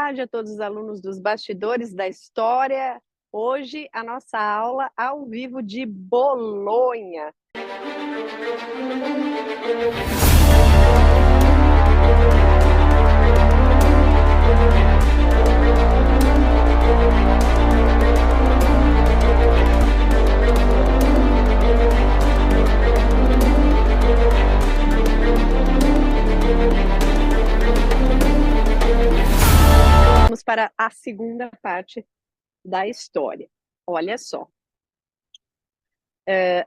tarde a todos os alunos dos Bastidores da História. Hoje a nossa aula ao vivo de Bolonha. Vamos para a segunda parte da história. Olha só.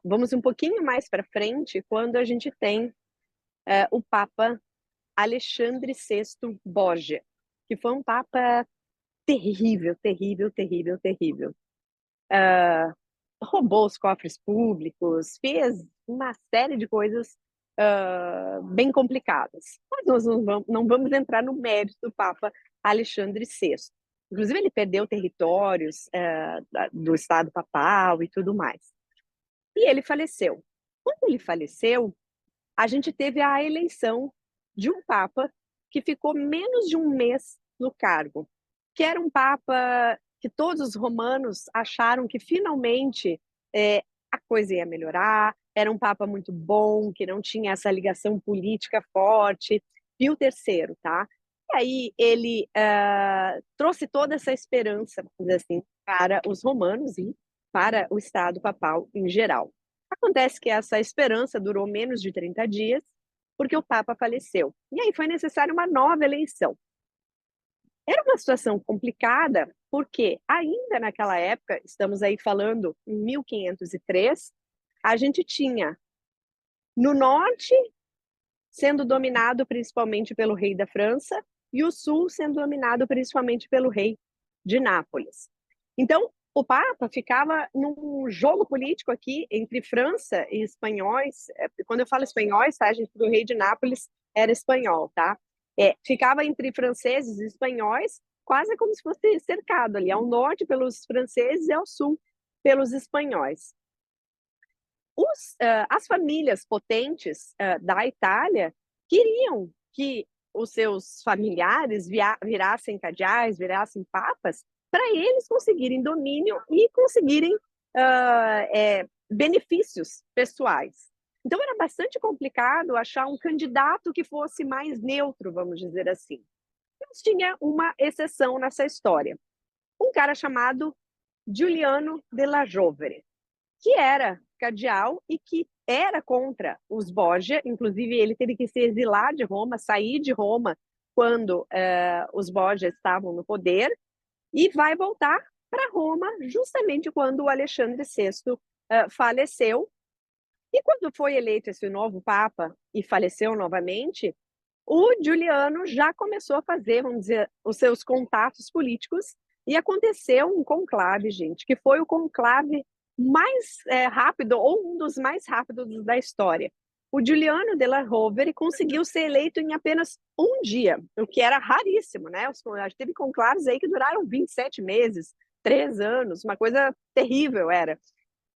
Vamos um pouquinho mais para frente, quando a gente tem o Papa Alexandre VI Borgia, que foi um Papa terrível, terrível, terrível, terrível. Roubou os cofres públicos, fez uma série de coisas bem complicadas. Mas nós não vamos entrar no mérito do Papa Alexandre VI. Inclusive, ele perdeu territórios do Estado Papal e tudo mais. E ele faleceu. Quando ele faleceu, a gente teve a eleição de um Papa que ficou menos de um mês no cargo, que era um Papa que todos os romanos acharam que finalmente a coisa ia melhorar, era um Papa muito bom, que não tinha essa ligação política forte, Pio III, tá? E aí ele trouxe toda essa esperança, vamos dizer assim, para os romanos e para o Estado Papal em geral. Acontece que essa esperança durou menos de 30 dias, porque o Papa faleceu. E aí foi necessária uma nova eleição. Era uma situação complicada, porque ainda naquela época, estamos aí falando em 1503, a gente tinha no norte sendo dominado principalmente pelo rei da França e o sul sendo dominado principalmente pelo rei de Nápoles. Então, o Papa ficava num jogo político aqui entre França e espanhóis. Quando eu falo espanhóis, tá, gente? Porque o rei de Nápoles era espanhol, tá? Ficava entre franceses e espanhóis, quase como se fosse cercado ali, ao norte pelos franceses e ao sul pelos espanhóis. As famílias potentes da Itália queriam que os seus familiares virassem cardeais, virassem papas, para eles conseguirem domínio e conseguirem benefícios pessoais. Então era bastante complicado achar um candidato que fosse mais neutro, vamos dizer assim. Mas tinha uma exceção nessa história. Um cara chamado Giuliano della Rovere, que era cardeal e que era contra os Borgia. Inclusive ele teve que se exilar de Roma, sair de Roma quando os Borgia estavam no poder, e vai voltar para Roma justamente quando o Alexandre VI faleceu. E quando foi eleito esse novo Papa e faleceu novamente, o Giuliano já começou a fazer, vamos dizer, os seus contatos políticos, e aconteceu um conclave, gente, que foi o conclave mais rápido, ou um dos mais rápidos da história. O Giuliano della Rovere conseguiu ser eleito em apenas um dia, o que era raríssimo, né? Teve conclaves aí que duraram 27 meses, 3 anos, uma coisa terrível era.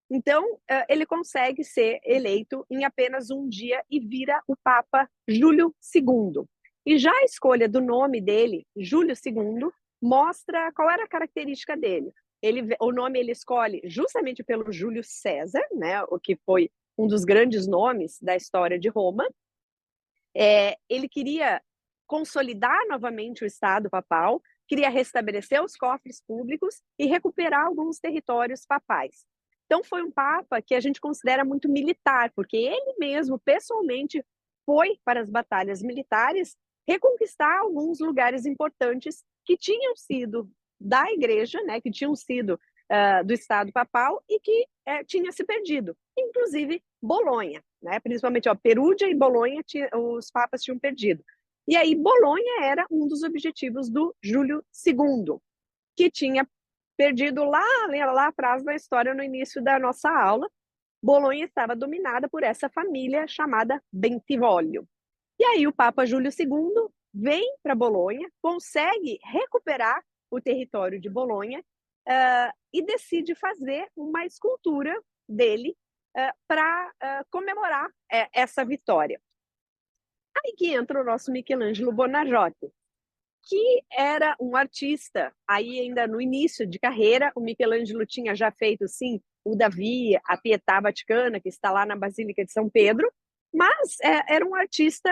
Então, ele consegue ser eleito em apenas um dia e vira o Papa Júlio II. E já a escolha do nome dele, Júlio II, mostra qual era a característica dele. O nome ele escolhe justamente pelo Júlio César, né, o que foi um dos grandes nomes da história de Roma. Ele queria consolidar novamente o Estado papal, queria restabelecer os cofres públicos e recuperar alguns territórios papais. Então foi um Papa que a gente considera muito militar, porque ele mesmo, pessoalmente, foi para as batalhas militares reconquistar alguns lugares importantes que tinham sido da Igreja, né, que tinham sido do Estado Papal e que tinha se perdido, inclusive Bolonha, né, principalmente Perúdia e Bolonha os papas tinham perdido. E aí Bolonha era um dos objetivos do Júlio II, que tinha perdido lá atrás na história, no início da nossa aula. Bolonha estava dominada por essa família chamada Bentivoglio. E aí o Papa Júlio II vem para Bolonha, consegue recuperar o território de Bolonha e decide fazer uma escultura dele para comemorar essa vitória. Aí que entra o nosso Michelangelo Bonarotti. que era um artista, aí ainda no início de carreira. O Michelangelo tinha já feito, sim, o Davi, a Pietà Vaticana, que está lá na Basílica de São Pedro, mas era um artista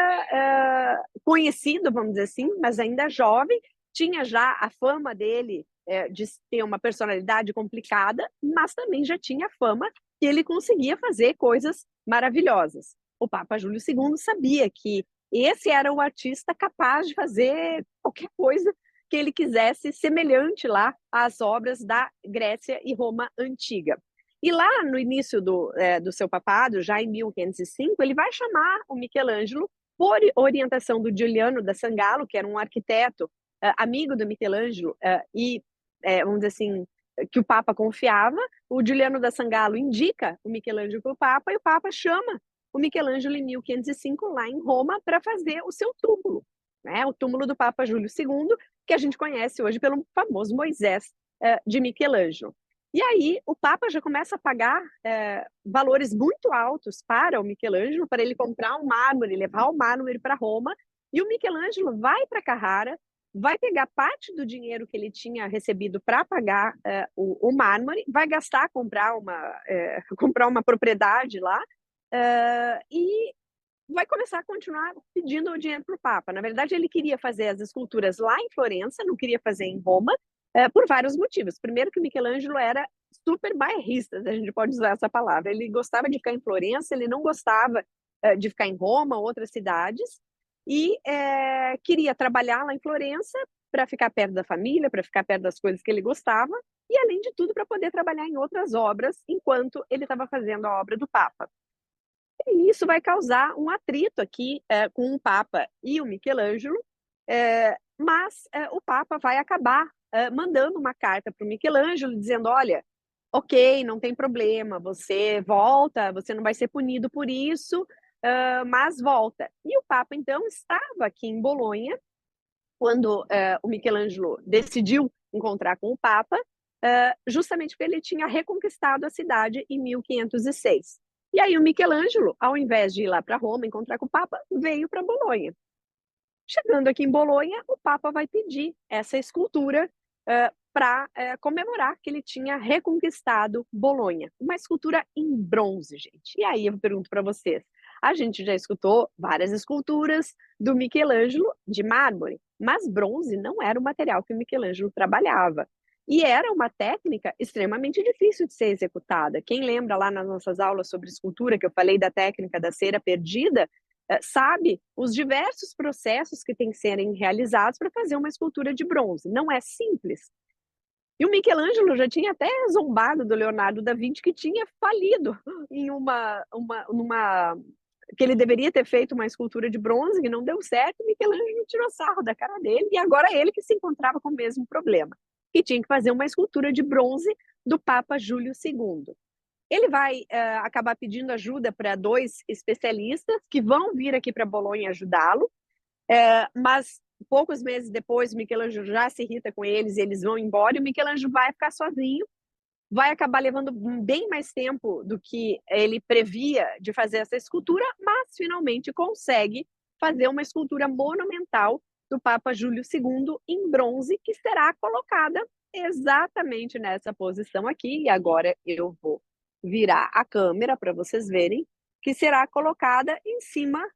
conhecido, vamos dizer assim, mas ainda jovem, tinha já a fama dele de ter uma personalidade complicada, mas também já tinha fama que ele conseguia fazer coisas maravilhosas. O Papa Júlio II sabia que esse era o artista capaz de fazer qualquer coisa que ele quisesse, semelhante lá às obras da Grécia e Roma antiga. E lá no início do seu papado, já em 1505, ele vai chamar o Michelangelo, por orientação do Giuliano da Sangallo, que era um arquiteto amigo do Michelangelo, e, vamos dizer assim, que o Papa confiava. O Giuliano da Sangallo indica o Michelangelo para o Papa, e o Papa chama o Michelangelo em 1505 lá em Roma para fazer o seu túmulo, né? O túmulo do Papa Júlio II, que a gente conhece hoje pelo famoso Moisés de Michelangelo. E aí o Papa já começa a pagar valores muito altos para o Michelangelo, para ele comprar um mármore, levar o mármore para Roma, e o Michelangelo vai para Carrara, vai pegar parte do dinheiro que ele tinha recebido para pagar o mármore, vai gastar comprar uma propriedade lá, e vai começar a continuar pedindo o dinheiro para o Papa. Na verdade, ele queria fazer as esculturas lá em Florença, não queria fazer em Roma, por vários motivos. Primeiro, que o Michelangelo era super bairrista, a gente pode usar essa palavra. Ele gostava de ficar em Florença, ele não gostava de ficar em Roma, outras cidades, e queria trabalhar lá em Florença para ficar perto da família, para ficar perto das coisas que ele gostava, e, além de tudo, para poder trabalhar em outras obras enquanto ele estava fazendo a obra do Papa. E isso vai causar um atrito aqui com o Papa e o Michelangelo, mas o Papa vai acabar mandando uma carta para o Michelangelo dizendo: olha, ok, não tem problema, você volta, você não vai ser punido por isso, mas volta. E o Papa, então, estava aqui em Bolonha quando o Michelangelo decidiu encontrar com o Papa, justamente porque ele tinha reconquistado a cidade em 1506. E aí o Michelangelo, ao invés de ir lá para Roma encontrar com o Papa, veio para Bolonha. Chegando aqui em Bolonha, o Papa vai pedir essa escultura para comemorar que ele tinha reconquistado Bolonha. Uma escultura em bronze, gente. E aí eu pergunto para vocês, a gente já escutou várias esculturas do Michelangelo de mármore, mas bronze não era o material que o Michelangelo trabalhava. E era uma técnica extremamente difícil de ser executada. Quem lembra lá nas nossas aulas sobre escultura, que eu falei da técnica da cera perdida, sabe os diversos processos que têm que serem realizados para fazer uma escultura de bronze. Não é simples. E o Michelangelo já tinha até zombado do Leonardo da Vinci, que tinha falido em que ele deveria ter feito uma escultura de bronze, que não deu certo. E Michelangelo tirou sarro da cara dele, e agora ele que se encontrava com o mesmo problema, que tinha que fazer uma escultura de bronze do Papa Júlio II. Ele vai acabar pedindo ajuda para 2 especialistas que vão vir aqui para Bolonha ajudá-lo, mas poucos meses depois o Michelangelo já se irrita com eles e eles vão embora, e o Michelangelo vai ficar sozinho, vai acabar levando bem mais tempo do que ele previa de fazer essa escultura, mas finalmente consegue fazer uma escultura monumental do Papa Júlio II em bronze, que será colocada exatamente nessa posição aqui. E agora eu vou virar a câmera para vocês verem, que será colocada em cima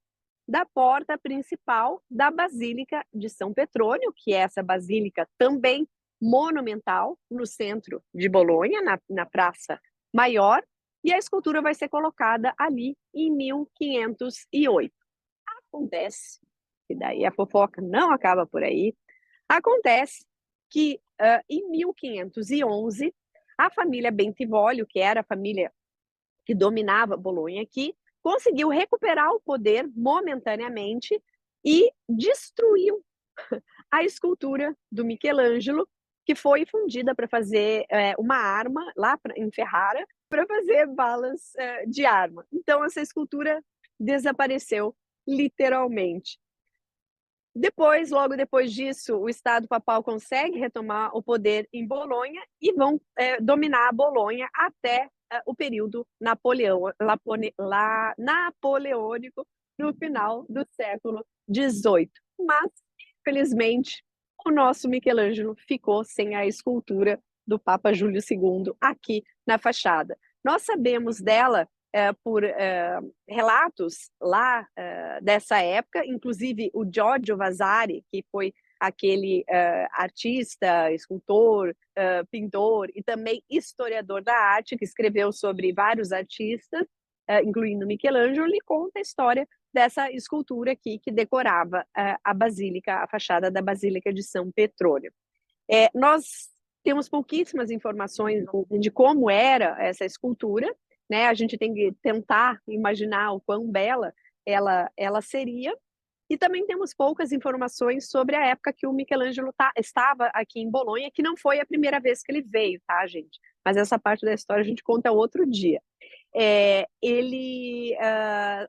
da porta principal da Basílica de São Petrônio, que é essa basílica também monumental no centro de Bolonha, na Praça Maior, e a escultura vai ser colocada ali em 1508. Acontece, e daí a fofoca não acaba por aí, acontece que em 1511, a família Bentivoglio, que era a família que dominava Bolonha aqui, conseguiu recuperar o poder momentaneamente e destruiu a escultura do Michelangelo, que foi fundida para fazer uma arma lá em Ferrara, para fazer balas de arma. Então, essa escultura desapareceu literalmente. Depois, logo depois disso, o Estado Papal consegue retomar o poder em Bolonha e vão dominar a Bolonha até o período napoleônico no final do século XVIII. Mas, infelizmente, o nosso Michelangelo ficou sem a escultura do Papa Júlio II aqui na fachada. Nós sabemos dela por relatos lá dessa época, inclusive o Giorgio Vasari, que foi aquele artista, escultor, pintor e também historiador da arte, que escreveu sobre vários artistas, incluindo Michelangelo, ele conta a história dessa escultura aqui que decorava a basílica, a fachada da Basílica de São Petrônio. Nós temos pouquíssimas informações de como era essa escultura, né? A gente tem que tentar imaginar o quão bela ela seria, e também temos poucas informações sobre a época que o Michelangelo estava aqui em Bolonha, que não foi a primeira vez que ele veio, tá, gente? Mas essa parte da história a gente conta outro dia.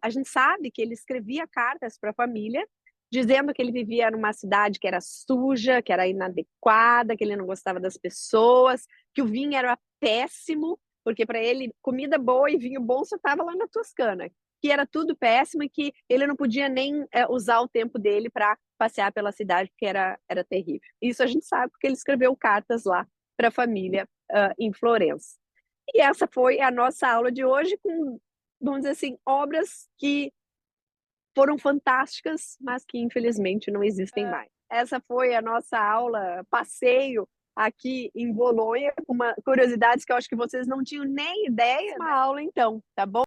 A gente sabe que ele escrevia cartas para a família, dizendo que ele vivia numa cidade que era suja, que era inadequada, que ele não gostava das pessoas, que o vinho era péssimo, porque para ele comida boa e vinho bom só estava lá na Toscana, que era tudo péssimo e que ele não podia nem usar o tempo dele para passear pela cidade, porque era terrível. Isso a gente sabe porque ele escreveu cartas lá para a família em Florença. E essa foi a nossa aula de hoje, com, vamos dizer assim, obras que foram fantásticas, mas que infelizmente não existem mais. Essa foi a nossa aula, passeio aqui em Bolonha, com curiosidades que eu acho que vocês não tinham nem ideia. Uma aula então, tá bom?